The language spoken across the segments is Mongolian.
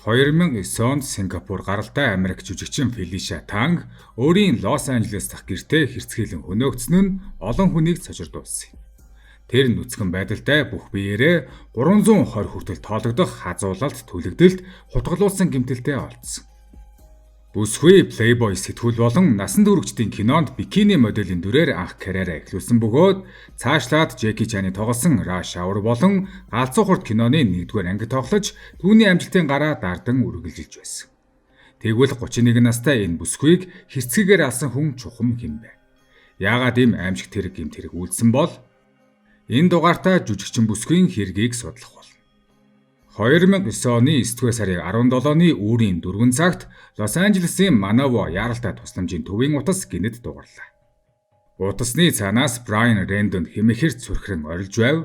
2009 онд Сингапур гаралтай Америк жүжигчин Фелиша Танг өөрийн Лос Анжелес дахь гэртээ хэрцгийлэн хөнөөгдсөн нь олон хүнийг цочирдуулсан юм. Тэр нүцгэн байдалтай бүх биеэрээ 320 хүртэл тоологдох хазуулалт түлэгдэлд хутгалуулсан гэмтэлтэй олдсон. Бүсгүй Playboy сэтгүүл болон насан туршидын кинонд бикини моделийн дүрээр анх карьераа эхлүүлсэн бөгөөд цаашлаад Жеки Чаны тоглосон Rush Hour болон Галзуу хурд киноны 1-р анги тоглож түүний амжилтын гараа дардан үргэлжилж байсан. Тэгвэл 31 настай энэ бүсгүйг хэрцгийгээр алсан хүн чухам хэм бэ? Яагаад ийм аимшиг тэрэг гэмт хэрэг үйлдсэн бол? Энэ дугаартаа жүжигчин бүсгүйн хэргийг судлах болно. 2009 оны 9-р сарын 17-ны үүрийн 4 цагт Лос Анжелесийн Манаво яаралтай тусламжийн төвийн утас гинэд дугарлаа. Утасны цаанаас Брайан Рэндон хэмэхэр цүрхрэн орилж байв.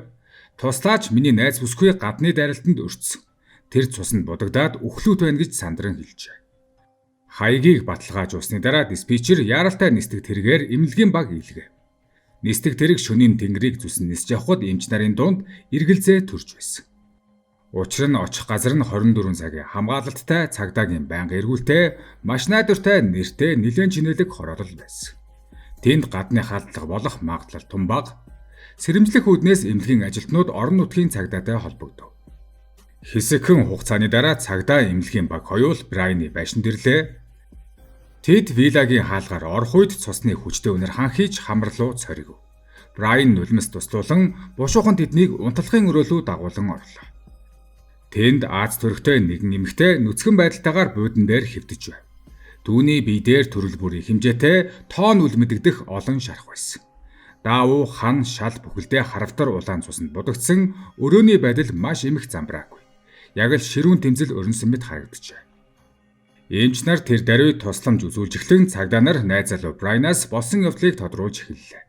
Туслаач миний найз бүсгүй гадны дайралтанд өртсөн. Тэр цуснд будагдаад үхлүүт байна гэж сандран хэлжээ. Хаягийг баталгаажуулсны дараа диспетчер яаралтай нисдэг тэргээр эмнэлгийн баг илгээв. Нисдэг тэрэг шөнийн тэнгэрийг зүсэн нисж явхад эмч нарын дунд эргэлзээ төрж байсан. Учир нь очих газар нь 24 цагийн хамгаалалттай цагдаагийн байнга эргүүлтэй маш найдвартай нэртэй нэлээд чинэлэг хороолол байсан. Тэнд гадны халдлага болох магадлал тун бага. Сэрэмжлэх үүднээс эмнэлгийн ажилтнууд орон нутгийн цагдаатай холбогдов. Хэсэгхэн хугацааны дараа цагдаа эмнэлгийн баг хоёул Брайаны байшинд ирлээ. Тэд виллагийн хаалгаар орох үед цусны хүчтэй үнэр ханхиж хамар руу цорив. Брайан нулимс туслуулан бушуухан тэднийг унтлагын өрөөлөө дагуулan орлоо. Тэнд Аз төрхтэй нэгэн эмэгтэй нүцгэн байдалтайгаар буудан дээр хэвтэж байв. Түүний бие дээр төрөл бүрийн хэмжээтэй тоон үл мэдэгдэх олон шарх байсан. Даавуу хан шал бүхэлдээ харавтар улаан цуснд будагдсан өрөөний байдал маш эмх замбраагүй. Яг л ширүүн тэмцэл өрнсөн мэт харагджээ. Эмч нар тэр даруй тусламж үзүүлж эхлэн цагдаа нар найз залуу Брайанаас болсон явдлыг тодруулж эхэллээ.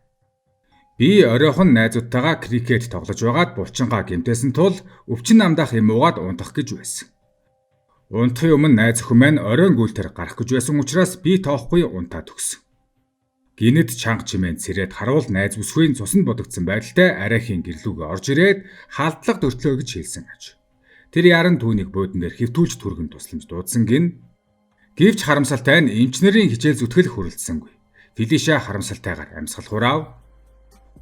Би оройхон найзуудтайгаа крикет тоглож байгаад булчингаа гэмтээсэн тул өвчин намдаах юм уугаад унтах гэж байсан. Унтахын өмнө найз охин маань оройн гүйлтэр гарах гэж байсан учраас би тоохгүй унтаад өгсөн. Гинэд чанга чимээнд сэрээд харуул найз бүсгүйн цуснд будагдсан байдалтай арайхийн гэрлүүгээ орж ирээд халдлага дөртлөө гэж хэлсэн аж. Тэр яран түүнийг буудан дээр хэвтүүлж түргэн тусламж дуудсан гин. Гэвч харамсалтай нь эмч нарын хичээл зүтгэл хүрэлцсэнгүй. Фелиша харамсалтайгаар амьсгал хураав.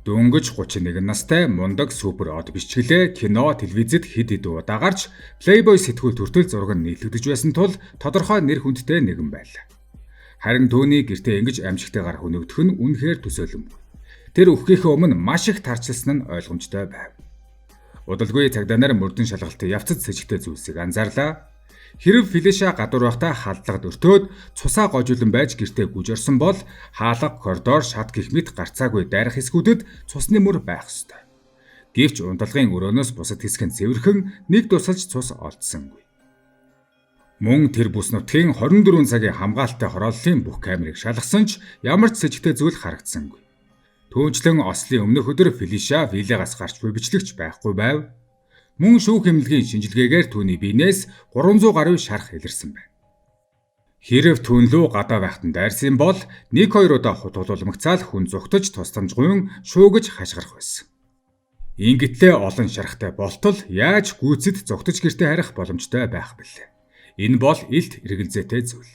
Дөнгөж 31 настай мундаг супер од бичгэлээ кино, телевизэд хэд хэд удаа гарч Playboy сэтгүүл төртөл зураг нь нийлэгдэж байсан тул тодорхой нэр хүндтэй нэгэн байлаа. Харин түүний гэртээ ингэж амжигтайгаар хөнөөгдөх нь үнэхээр төсөөлөмгүй. Тэр өвхгийнхээ өмнө маш их тарчилсан нь ойлгомжтой байв. Удалгүй цагдаа нар мөрдөн шалгалтын явцад сэжигтэй зүйлсийг анзаарлаа. Хэрв Фелиша гадуур байхдаа халдлагад өртөөд цусаа гожуулан байж гэртээ гүж орсон бол хаалга, коридор, шат гэх мэт гарцаагүй дайрах хэсгүүдэд цусны мөр байх ёстой. Гэвч унтлагын өрөөнөөс бусад хэсэг нь цэвэрхэн нэг тусалж цус олдсонгүй. Мөн тэр бүс нутгийн 24 цагийн хамгаалалттай хорооллын бүх камерыг шалгасан ч ямар ч сэжигтэй зүйл харагдсангүй. Түүнчлэн ослын өмнөх өдөр Фелиша виллагаас гарч буй бичлэгч байхгүй байв. Мөн шүүх эмнэлгийн шинжилгээгээр түүний биенээс 300 гаруй шарх илэрсэн байна. Хэрв түүн лүү гадаа байхад дайрсан бол 1-2 удаа хутгуулмагцаал хүн зүгтж тусламжгүйн шуугж хашгирах байсан. Ингэтлээ олон шархтай болтол яаж гүйцэд зүгтж гэртээ харих боломжтой байх бэлээ. Энэ бол илт эргэлзээтэй зүйл.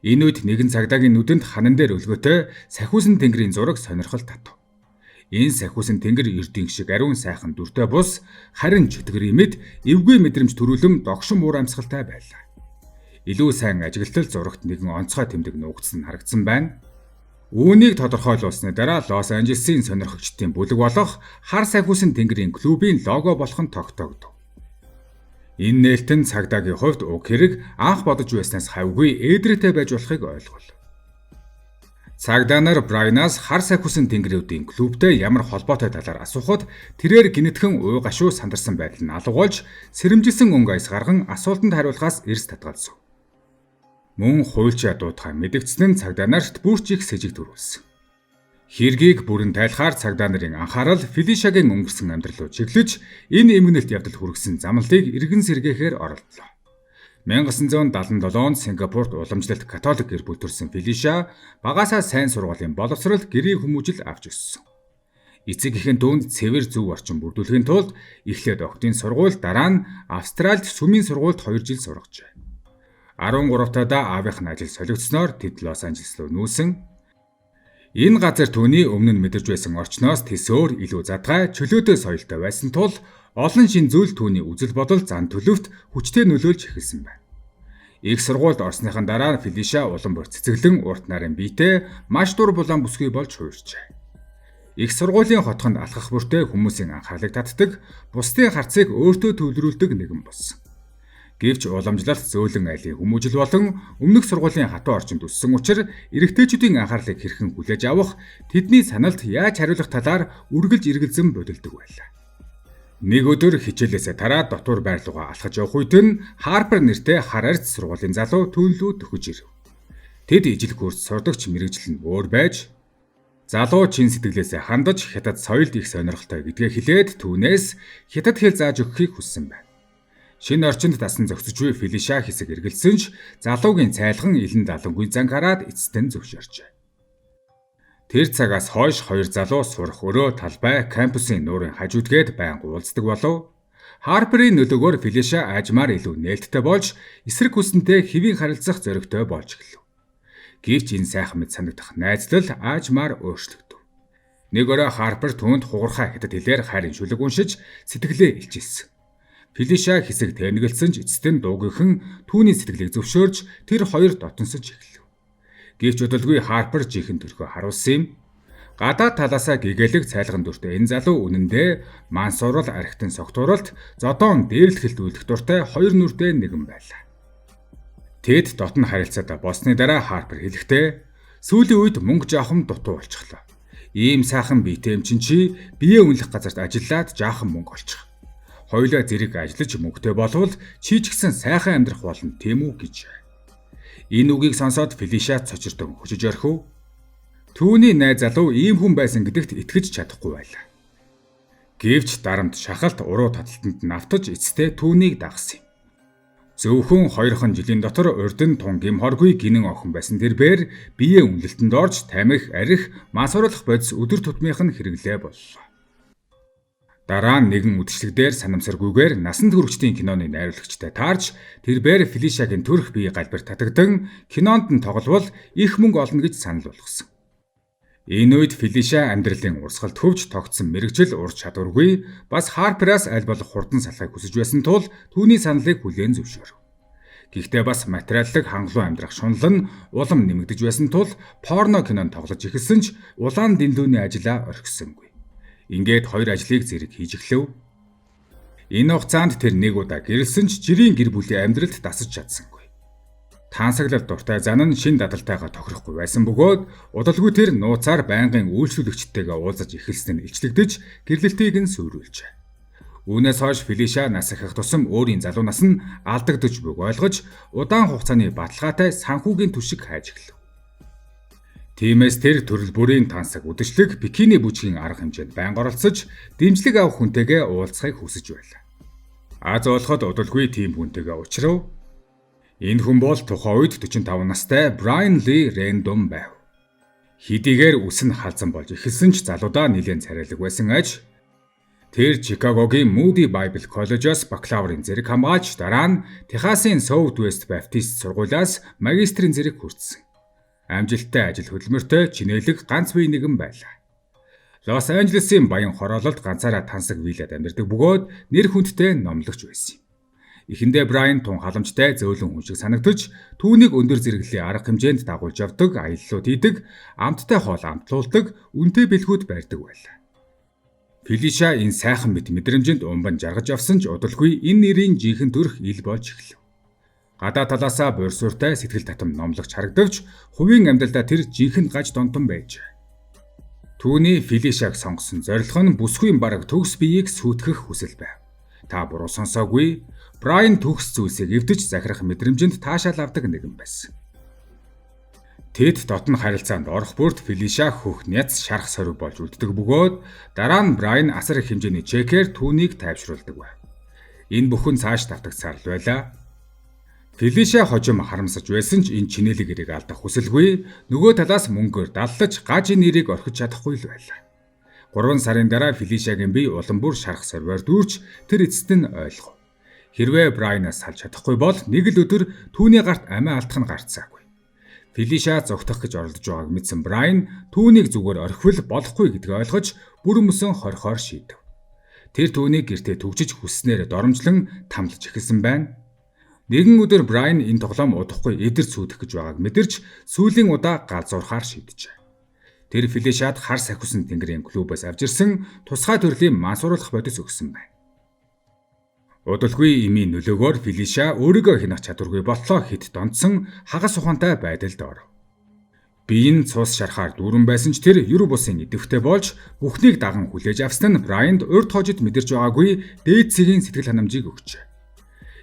Энэ үед нэгэн цагдаагийн нүдэнд ханан дээр өлгөөтэй сахиусан тэнгэрийн зураг сонирхол татв. Энэ сахиусан тэнгэр эрдийн шиг ариун сайхан дүртэй бус харин чөтгөр имэд эвгүй мэдрэмж төрүүлэм догшин муур амьсгалтай байлаа. Илүү сайн ажиглалтал зурагт нэгэн онцгой тэмдэг нуугдсан харагдсан байна. Үүнийг тодорхойлуулсны дараа Лос Анжелесийн сонирхогчдын бүлэг болох хар сахиусан тэнгэрийн клубын лого болох нь тогтоогдов. Энэ нээлтэн цагдаагийн хувьд уг хэрэг анх бодож байснаас хавьгүй ээдрээтэй байж болохыг ойлгов. Цагдаа нар Брайанаас хар сахиусан тэнгэрүүдийн клубтэй ямар холбоотой талаар асуухад тэрээр гинэтхэн уу гашуу сандарсан байдал нь алгуулж сэрэмжилсэн өнгө айс гарган асуултанд хариулахаас эрс татгалзав. Мөн хуульчаа дуутахаа мэдэгдсэн нь цагдаа нарт бүрч их сэжиг төрүүлсэн. Хэргийг бүрэн тайлахаар цагдаа нарын анхаарал Фелишагийн өнгөрсөн амьдрал руу чиглэж энэ эмгэнэлт явдал хүргэсэн замналыг эргэн сэргээхээр оролдлоо. 1977 онд Сингапурт уламжлалт католик гэр бүл төрсэн Фелиша багаасаа сайн сургуулийн боловсрол гэрийн хүмүүжил авч өссөн. Эцэг эхийн түүнд цэвэр зөв орчин бүрдүүлэхийн тулд эхлээд октын сургууль, дараа нь Австральд сүмийн сургуульд 2 жил сургажээ. 13 таадаа аавынх нь ажил солигдсноор тэд Лос Анжелес руу нүүсэн. Энэ газар түүний өмнө нь мэдэрч байсан орчноос тэсөөр илүү задгай, чөлөөтэй соёлтой байсан тул олон шин зүйл түүний үзэл бодол зан төлөвт хүчтэй нөлөөлж эхэлсэн байна. Их сургуульд орсныхан дараа Фелиша улам бүр цэцэглэн урт нарын биетэй маш дур булаан бүсгүй болж хуурчээ. Их сургуулийн хотхонд алхах бүртээ хүмүүсийн анхаарлыг татдаг, бусдын харцыг өөртөө төвлөрүүлдэг нэгэн болсон. Гэвч уламжлалт зөөлөн айлын хүмүүжил болон өмнөх сургуулийн хатуу орчинд өссөн учраас эрэгтэйчүүдийн анхаарлыг хэрхэн хүлээж авах, тэдний саналд яаж хариулах талаар үргэлж эргэлзэн бодилдог байлаа. Нэг өдөр хичээлээсээ тараад дотор байр руугаа алхаж явах үед нь Харпер нэртэй хар арьц сургуулийн залуу түүн рүү төхөж ирэв. Тэд ижил курс сурдагч мэрэгжил нь өөр байж залуу чин сэтгэлээсээ хандаж хятад соёлд их сонирхолтой гэдгээ хэлээд түүнээс хятад хэл зааж өгөхийг хүссэн байна. Шинэ орчинд дасан зохицож буй Фелиша хэсэг эргэлзсэн ч залуугийн цайлхан илэн далангүй занг хараад эцэстэн зөвшөөрчээ. Тэр цагаас хойш хоёр залуу сурах өрөө талбай кампусын нуурын хажуудгээд байнга уулздаг болов. Харперийн нөлөөгөөр Фелиша аажмаар илүү нээлттэй болж эсрэг хүснтэй хэвийн харилцах зоригтой болж эхэлв. Гэвч энэ сайхан мэд санагдах найзлал аажмаар өөрчлөгдөв. Нэг өрөө Харпер түүнд хугархай хятад хэлээр хайрын шүлэг уншиж сэтгэлээ илчилсэн. Фелиша хэсэг тэнэгэлсэн ч эцэстэн дуугийнхан түүний сэтгэлийг зөвшөөрж тэр хоёр дотносож эхэлв. Гэвч удалгүй Харпер жихэн төрхөө харуулсан юм. Гадаад талаасаа гэгээлэг цайлган дүртэй энэ залуу үнэндээ мансуурал архитын согтууралт зодоон дээрлэхэлт үлдэх дуртай хоёр нүртэй нэгэн байлаа. Тэд дотн харилцаатаа болсны дараа Харпер хэлэхдээ сүүлийн үед мөнгө жаахан дутуу болчихлоо. Ийм сайхан биетэй юм чи бие үнэлэх газарт ажиллаад жаахан мөнгө олчих. Хоёулаа зэрэг ажиллаж мөнгөтэй болвол чи ч гэсэн сайхан амьдрах болно тийм үү гэж. Энэ үгийг сонсоод Фелиша цочирдон хөжиж орхив. Түүний найз залуу ийм хүн байсан гэдэгт итгэж чадахгүй байлаа. Гэвч дарамт шахалт уруу таталтанд навтаж эцэстээ түүнийг дагсан юм. Зөвхөн 2 жилийн дотор урдын тун гим хоргүй гинэн охин байсан тэрээр бие үнэлтэнд орж тамхи, арх, мансууруулах бодис өдөр тутмынх нь хэрэглээ боллоо. Дараа нь нэгэн үдшилтээр санамсаргүйгээр насан туршидын киноны найруулагчтай таарч тэрээр Фелишагийн төрх бие галбир татагдан кинонд нь тогловол их мөнгө олно гэж санал болгосон. Энэ үед Фелиша амьдралын урсгалд хөвж тогтсон мэрэгжил ур чадваргүй бас Харпераас аль болох хурдан салахыг хүсэж байсан тул түүний саналыг хүлээн зөвшөөрөв. Гэхдээ бас материаллык хангалуун амьдрах шунал нь улам нэмэгдэж байсан тул порно кинонд тоглож эхэлсэн ч улаан дэндүүний ажлаа орхисонгүй. Ингээд хоёр ажлыг зэрэг хийж эхлэв. Энэ хугацаанд тэр нэг удаа гэрэлсэн ч жирийн гэр бүлийн амьдралд дасаж чадсангүй. Таансаглал дуртай зан нь шин дадалтайгаа тохирохгүй байсан бөгөөд удалгүй тэр нууцаар байнгын үйлчлүүлэгчтэйгээ уулзаж эхэлсэн нь илчлэгдэж гэрлэлтийг нь сүрүүлжээ. Үүнээс хойш Фелиша нас ахих тусам өөрийн залуунаас нь алдагдж буг ойлгож удаан хугацааны баталгаатай санхүүгийн түшиг хайж эхлэв. Тиймээс тэр төрөл бүрийн тансаг үдшилэг бикини бүжгийн арга хэмжээнд байнга оролцож дэмжлэг авах хүнтэйгээ уулзахыг хүсэж байлаа. Аз олоход удалгүй тийм хүнтэйгээ уулзрав. Энэ хүн бол тухайн үед 45 настай Брайан Ли Рэндом байв. Хэдийгээр үс нь халзан болж эхэлсэн ч залуудаа нэлээд царайлаг байсан аж. Тэр Чикагогийн Moody Bible College-оос бакалаврын зэрэг хамгаалж дараа нь Техасын South West Baptist сургуулиас магистрийн зэрэг хүртсэн. Амжилттай ажил хөдөлмөртэй чинээлэг ганц бие нэгэн байлаа. Лос Анжелесийн баян хороололд ганцаараа тансаг виллад амьдардаг бөгөөд нэр хүндтэй номлогч байсан юм. Эхэндээ Брайан тун халамжтай зөөлөн хүн шиг санагдаж түүнийг өндөр зэрэглэлийн арга хэмжээнд дагуулж явдаг, аяллууд хийдэг, амттай хоол амтлуулдаг, үнэтэй бэлгүүд барьдаг байлаа. Фелиша энэ сайхан мэд мэдрэмжинд умбан жаргаж явсан ч удалгүй энэ нэрийн жинхэнэ төрх ил болж эхлэв. Гадаа талаасаа буурсууртай сэтгэл татам номлогч харагдавч хувийн амьдралдаа тэр жинхэнэ гаж донтон байж. Түүний Фелишаг сонгосон зорилго нь бүсгүйн бараг төгс биеийг сүйтгэх хүсэл байв. Та буруу сонсоогүй. Брайан төгс зүйлсийг эвдэж захирах мэдрэмжинд таашаал авдаг нэгэн байсан. Тэд дотн харилцаанд орох бүрт Фелиша хөх няц шарах сорив болж үлддэг бөгөөд дараа нь Брайан асар их хэмжээний чекээр түүнийг тайвшруулдаг байв. Энэ бүхэн цааш давтагцаар л байлаа. Фелиша хожим харамсаж байсан ч энэ чинэлэг эрийг алдах хүсэлгүй, нөгөө талаас мөнгөөр даллаж гажийн нэрийг орхиж чадахгүй л байлаа. 3 сарын дараа Фелишагийн бие улам бүр шарах сорвоор дүүрч тэр эцэст нь ойлгов. Хэрвээ Брайанаас салж чадахгүй бол нэг л өдөр түүний гарт амиа алдах нь гарцаагүй. Фелиша зогтох гэж оролдож байгааг мэдсэн Брайан түүнийг зүгээр орхивол болохгүй гэдгийг ойлгож бүрэн мөсөн хорхоор шийдэв. Тэр түүнийг гэртээ түгжиж хүсснээр доромжлон тамлж эхэлсэн байна. Нэгэн өдөр Брайан энэ тоглоом удахгүй эдэр сүйдэх гэж байгааг мэдэрч сүүлийн удаа галзуурхаар шийджээ. Тэр Фелишад хар сахиусан тэнгэрийн клубээс авч ирсэн тусгай төрлийн мансууруулах бодис өгсөн байна. Удалгүй эмийн нөлөөгөөр Фелиша өөрийгөө хянах чадваргүй боллоо хэт донцсон хагас ухаантай байдалд оров. Бие нь цус шарахаар дүүрэн байсан ч тэр юр бусын идэвхтэй болж бүхнийг даган хүлээж авсан нь Брайанд урд хожид мэдэрч байгаагүй дээд цэгийн сэтгэл ханамжийг өгчээ.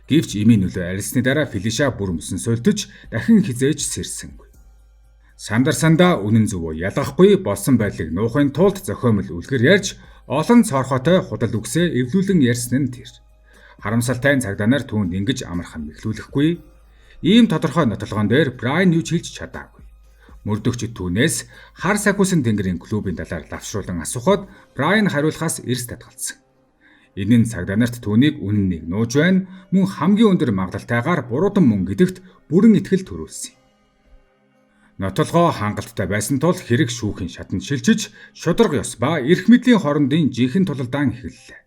Гэвч эмийн нөлөө арилсны дараа Фелиша бүр мөсөн сольтож дахин хизээж сэрсэнгүй. Сандарсандаа үнэн зөвөө ялгахгүй болсон байдлыг нуухын тулд зохиомл үлгэр ярьж олон цорхотой худал үгсээ эвлүүлэн ярьсан нь тэр. Харамсалтай цагдаа нар түүнд ингэж амархан мэхлүүлэхгүй. Ийм тодорхой нотолгоон дээр Брайан юу ч хэлж чадаагүй. Мөрдөгчд түүнээс хар сахиусан тэнгэрийн клубын талаар лавшруулан асуухад Брайан хариулахаас эрс татгалцсан. Энэ нь цагдаа нарт түүнийг үннийг нууж байна, мөн хамгийн өндөр магадлалтайгаар буруудан мөн гэдэгт бүрэн итгэл төрүүлсэн. Нотолгоо хангалттай байсан тул хэрэг шүүхийн шатанд шилжиж, шударга ёс ба эрх мэдлийн хоорондын жинхэнэ тулалдаан эхэллээ.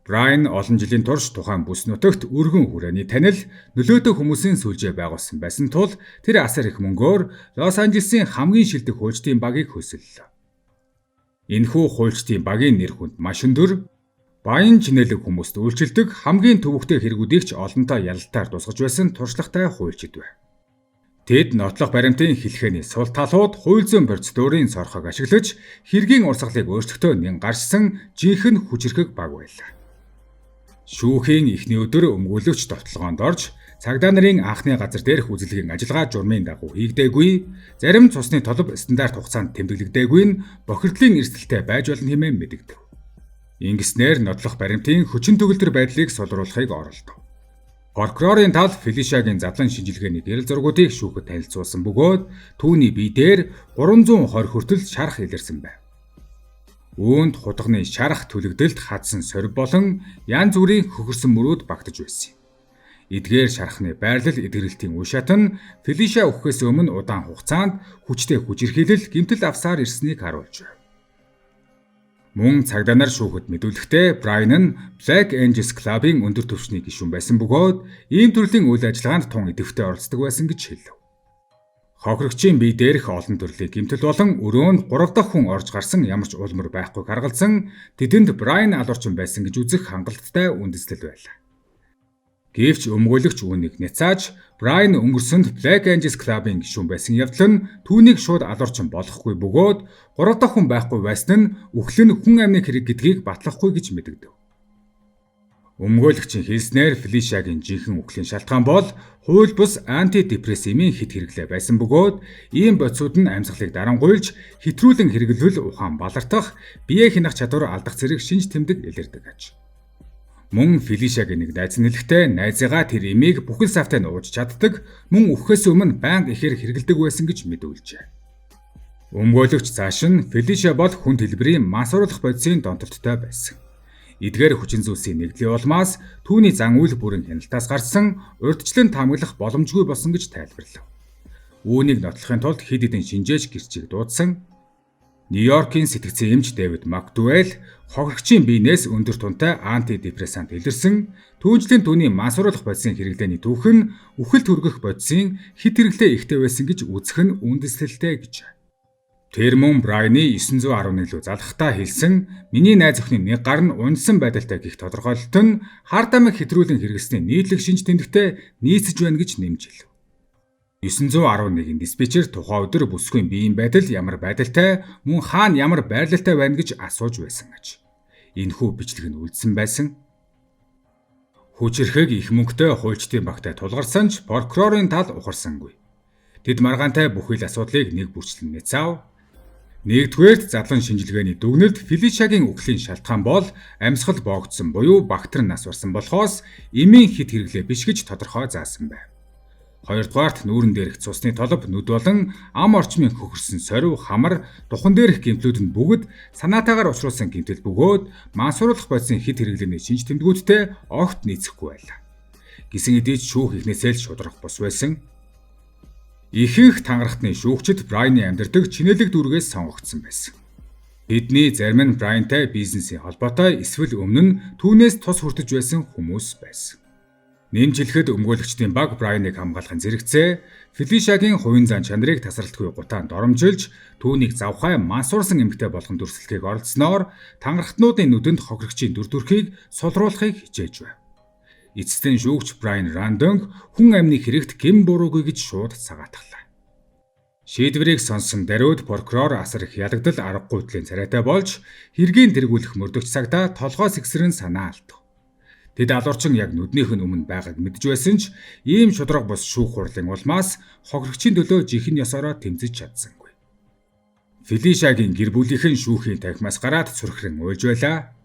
Брайан олон жилийн турш тухайн бүс нутагт өргөн хүрээний танил нөлөөтэй хүмүүсийн сүлжээ байгуулсан байсан тул тэр асар их мөнгөөр Лос Анжелесийн хамгийн шилдэг хуульчдын багийг хөөсөллөө. Энэхүү хуульчдын багийн нэр хүнд маш өндөр, баян чинэлэг хүмүүст үйлчилдэг хамгийн төвөгтэй хэрэгүүдийг ч олонтоо ялалтаар тусгаж байсан туршлагатай хуульчид байв. Тэд нотлох баримтын хэлхээний сул талууд хууль зүйн процедурын сорхог ашиглаж хэргийн урсгалыг өөрчлөлтөө нэн гарчсан жинхэнэ хүчирхэг баг байлаа. Шүүхийн эхний өдөр өмгөөлөгч довтлогоонд орж цагдаа нарын анхны газар дээрх үзлэгийн ажиллагаа журмын дагуу хийгдээгүй, зарим цусны толб стандарт хугацаанд тэмдэглэгдээгүй нь бохирдлын эрсдэлтэй байж болно хэмээн мэдэгдэв. Ингэснээр нотлох баримтын хүчин төгөлдөр байдлыг сулруулахыг оролдов. Прокурорын тал Фелишагийн задлан шинжилгээний гэрэл зургуудыг шүүхэд танилцуулсан бөгөөд түүний бие дээр 320 хүртэл шарах илэрсэн байв. Үүнд худганы шарах түлэгдэлд хадсан сорив болон янз бүрийн хөхөрсөн мөрөөд багтаж байсан. Эдгээр шарахны байрлал эдгэрэлтийн үе шат нь Фелиша өгөхөөс өмнө удаан хугацаанд хүчтэй хүчирхийлэл гэмтэл авсаар ирснийг харуулж байв. Мөн цагдаа нар шүүхэд мэдүүлэхдээ Брайан нь Black Angels Club-ын өндөр түвшний гишүүн байсан бөгөөд ийм төрлийн үйл ажиллагаанд тун идэвхтэй оролцдог байсан гэж хэлв. Хохирогчийн бие дээрх олон төрлийн гэмтэл болон өрөөнд 3 дахь хүн орж гарсан ямар ч улмөр байхгүйг харгалзан тэдэнд Брайан алуурчин байсан гэж үзэх хангалттай үндэслэл байлаа. Гэвч өмгөөлөгч үүнийг няцааж Брайан өнгөрсөнд Black Angels Club-ын гишүүн байсан явдал нь түүнийг шууд алуурчин болохгүй бөгөөд 3 дахь хүн байхгүй байсан нь үхэл нь хүн амны хэрэг гэдгийг батлахгүй гэж мэдэгдэв. Өмгөөлөгчийн хэлснээр Фелишагийн жинхэнэ үхлийн шалтгаан бол хууль бус антидепрессивын хит хэрэглээ байсан бөгөөд ийм бодисууд нь амьсгалыг дарангуйлж хэтрүүлэн хэрэглэл ухаан балартах, бие хянах чадвар алдах зэрэг шинж тэмдэг илэрдэг аж. Мөн Фелишагийн нэг найз нэлэгтэй найзыгаа тэр эмийг бүхэл савтай нь ууж чаддаг, мөн үхэхээс өмнө байнга ихээр хэрэгэлдэг байсан гэж мэдүүлжээ. Өмгөөлөгч цааш нь Фелиша бол хүнд хэлбэрийн мансууруулах бодисын донтолттой байсан. Эдгээр хүчин зүйлсийн нэгдлийн улмаас түүний зан үйл бүрэн хяналтаас гарсан урьдчилан таамаглах боломжгүй болсон гэж тайлбарлав. Үүнийг нотлохын тулд хэд хэдэн шинжээч гэрчийг дуудсан. Нью-Йоркийн сэтгцэн эмч Дэвид Макдуэлл хохирогчийн биенээс өндөр тунтай антидепрессант илэрсэн, түүнчлэн түүний мансууруулах бодисын хэрэглээний түүх нь үхэл түргэх бодисын хит хэрэглээ ихтэй байсан гэж үзэх нь үндэслэлтэй гэж. Тэр мөн Брайаны 911 лөө залхахтаа хэлсэн миний найз охины нэг гар нь унсан байдалтай гих тодорхойлолт нь хард амиг хэтрүүлэн хэрэглэсний нийтлэг шинж тэмдэгтээ нийцэж байна гэж нэмж хэлв. 911-ийн диспетчер тухайн өдөр бүсгүй биеийн байдал ямар байдалтай, мөн хаана ямар байрлалтай байна гэж асууж байсан аж. Энэхүү бичлэг нь үлдсэн байсан. Хүчирхэг их мөнгөтэй хуульчдын багтай тулгарсан ч прокурорын тал ухарсангүй. Тэд маргаантай бүхэл асуудлыг нэг бүрчлэн нэцаав. Нэгдүгээрт задлан шинжилгээний дүгнэлт Фелишагийн үхлийн шалтгаан бол амьсгал боогдсон буюу бактери нас барсан болохоос эмийн хит хэрэглээ биш гэж тодорхой заасан байв. Хоёрдугаарт нүүрэн дээрх цусны толб, нүд болон ам орчмын хөхөрсөн сорив, хамар, духан дээрх гэмтлүүд нь бүгд санаатаагаар учруулсан гэмтэл бөгөөд мансууруулах бодисын хэд хэрэглээний шинж тэмдгүүдтэй огт нийцэхгүй байлаа. Гисэн эдийч шүүх ихнээсээ л шударах бус байсан. Ихэнх тангарахтны шүүгчид Брайны амьдардаг чинэлэг дүүргээс сонгогдсон байсан. Тэдний зарим нь Брайнтай бизнесийн холбоотой эсвэл өмнө нь түүнээс тус хүртэж байсан хүмүүс байсан. Нэмжлэхэд өмгөөлөгчдийн баг Брайныг хамгаалахын зэрэгцээ Фелишагийн хувийн зан чанарыг тасралтгүй гутаанд оромжилж түүнийг завхай мансуурсан эмэгтэй болгон дүрслэхийг оролцсноор тангарахтнуудын нүдэнд хохирогчийн дүр төрхийг сулруулахыг хичээж байв. Эцэст нь шүүгч Брайан Рандонг хүн амны хэрэгт гэм буруугүй гэж шууд цагаатгалаа. Шийдвэрийг сонсон даруйд прокурор асар их ялагдал аргагүй хөтлийн царайтай болж хэргийг тэргүүлэх мөрдөгч цагта толгой сэгсрэн санаа алдав. Тэд алуурчин яг нүднийх нь өмнө байгааг мэдж байсан ч ийм шудраг бус шүүх хурлын улмаас хохирогчийн төлөө жихэн ёсороо тэмцэж чадсангүй. Фелишагийн гэр бүлийнхэн шүүхийн танхимаас гараад цүрхрэн уйлж байлаа.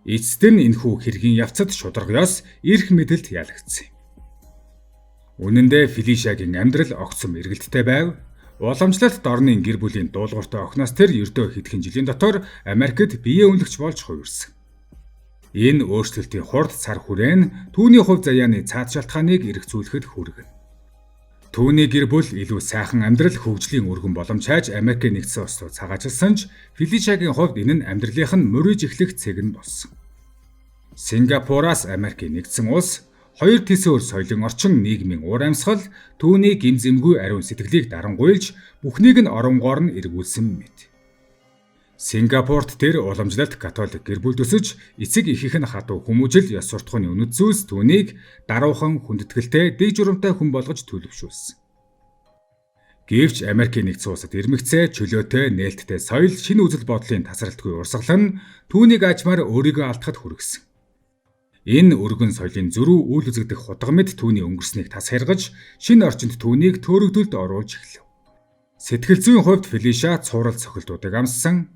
Эцэст нь энэхүү хэргийн явцад шудраг ёс эрх мэдэлд ялагдсан юм. Үнэн дээр Фелишагийн амьдрал огцом эргэлттэй байв. Уламжлалт дорны гэр бүлийн дуулууртай охноос тэр ердөө хэдхэн жилийн дотор Америкт биеэ үнэлэгч болж хувирсан. Энэ өөрчлөлтийн хурд цар хүрээн түүний хувь заяаны цаад шалтгааныг эргцүүлэхэд хүргэнэ. Түүний гэр бүл илүү сайхан амьдрал хөгжлийн өргөн боломж хайж Америкийн нэгдсэн улс руу цагаажилсан ч Фелишагийн хувьд энэ нь амьдралынх нь мөрөж эхлэх цэг нь болсон. Сингапураас Америкийн нэгдсэн улс хоёр тэсвэр соёлын орчин нийгмийн уур амьсгал түүний гимзэмгүй ариун сэтгэлийг дарангуйлж бүхнийг нь оронгоор нь эргүүлсэн мэт. Сингапурт тэр уламжлалт католик гэр бүл төсөж эцэг ихийнх нь хадуу хүмүүжил ёс суртахууны үнэт зүйлс түүнийг даруухан хүндэтгэлтэй дэг журамтай хүн болгож төлөвшүүлсэн. Гэвч Америкийн нэгдсэн улсад ирмэгцээ чөлөөтэй нээлттэй соёл шинэ үзэл бодлын тасралтгүй урсгал нь түүнийг ажмаар өөрийгөө алдахад хүргэсэн. Энэ өргөн соёлын зөрүү үйл үзэгдэх хутга мэд түүний өнгөрснийг тас хэргэж шинэ орчинд түүнийг төөрөгдөлд оруулж эхлэв. Сэтгэл зүйн хувьд Фелиша цуурал цохилтуудыг амссан.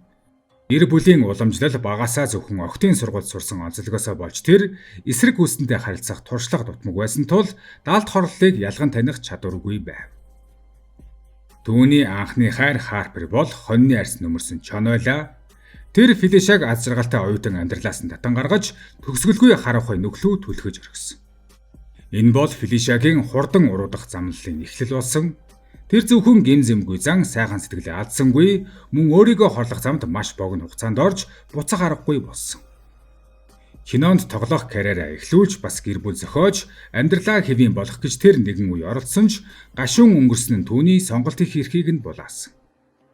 Гэр бүлийн уламжлал багасаа зөвхөн охтын сургуульд сурсан онцлогоосоо болж тэр эсрэг үстэнтэй харилцах туршлага дутмаг байсан тул даалт хорлолыг ялган таних чадваргүй байв. Түүний анхны хайр Харпер бол хоньны арьс нөмөрсөн чонойлаа. Тэр Фелишаг аз жаргалтай оюутан амьдралаас нь татан гаргаж төгсгөлгүй харавхай нүглүү түлхэж орхисон. Энэ бол Фелишагийн хурдан уруудах замналын эхлэл болсон. Тэр зөвхөн гимзэмгүй зан сайхан сэтгэлээ алдсангүй мөн өөрийгөө хорлох замд маш богино хугацаанд орж буцах аргагүй болсон. Кинонд тоглох карьераа эхлүүлж бас гэр бүл зохиож амьдралаа хэвийн болох гэж тэр нэгэн үе оролцсон ч гашуун өнгөрсөн нь түүний сонголт их эрхийг нь булаасан.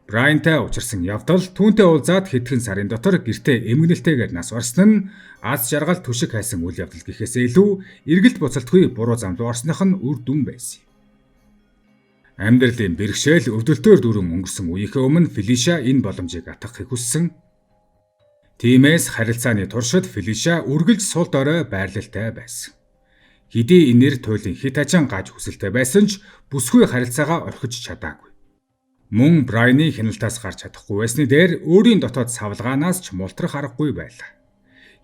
Брайантай учирсан явдал түүнтэй уулзаад хэдхэн сарын дотор гэртээ эмгэнэлтэйгээр нас барсан нь аз жаргал түшиг хайсан үйл явдал гэхээсээ илүү эргэлт буцалтгүй буруу замд орсных нь үр дүн байсан. Амьдралын бэрхшээл өвдөлтөөр дүүрэн өнгөрсөн үеийнхээ өмнө Фелиша энэ боломжийг атгахыг хүссэн. Тиймээс харилцааны туршид Фелиша үргэлж сул дорой байрлалтай байсан. Хэдий энэр туйлын хит хажин гаж хүсэлтэй байсан ч бүсгүй харилцаагаа орхиж чадаагүй. Мөн Брайны хяналтаас гарч чадахгүй байсны дээр өөрийн дотоод савлгаанаас ч мултрах аргагүй байлаа.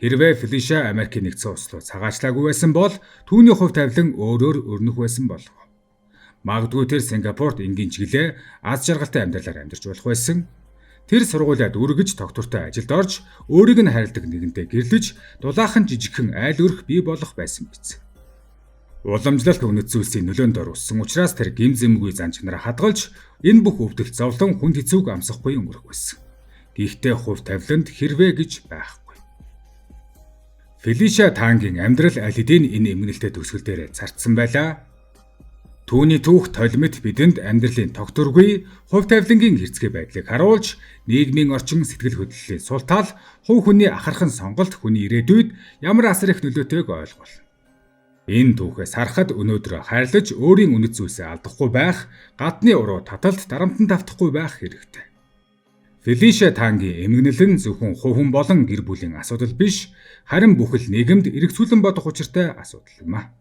Хэрвээ Фелиша Америкийн нэгдсэн улс руу цагаачлаагүй байсан бол түүний хувь тавилан өөрөөр өрнөх байсан болов. Магадгүй тэр Сингапурт энгийн чиглэлээ аз жаргалтай амьдралаар амьдарч болох байсан. Тэр сургуулиад үргэж тогтвортой ажилд орж өөрийг нь хайрладаг нэгэнтэй гэрлэж дулаахан жижигхэн айл өрх бий болох байсан биз. Уламжлалт үнэт зүйлсийн нөлөөнд орсон учраас тэр гимзэмгүй зан чанараа хадгалж энэ бүх өвдөлт зовлон хүнд хэцүүг амсахгүй өнгөрөх байсан. Гэхдээ хувь тавиланд хэрвээ гэж байхгүй. Фелиша Тангийн амьдрал аль хэдийн энэ эмгэнэлтэй төгсгөл дээр цартсан байлаа. Түүний түүх толимт бидэнд амьдралын тогтворгүй хувь тавилангийн хэрцгий байдлыг харуулж нийгмийн орчин сэтгэл хөдлөлийн сул тал хувь хүний ахархан сонголт хүний ирээдүйд ямар асар их нөлөөтэйг ойлгуул. Энэ түүхээс харахад өнөөдөр хайрлаж өөрийн үнэт зүйлсээ алдахгүй байх, гадны уруу таталд дарамтан тавтахгүй байх хэрэгтэй. Фелиша Тангийн эмгэнэл нь зөвхөн хувь хүн болон гэр бүлийн асуудал биш, харин бүхэл нийгэмд эргцүүлэн бодох учиртай асуудал юм а.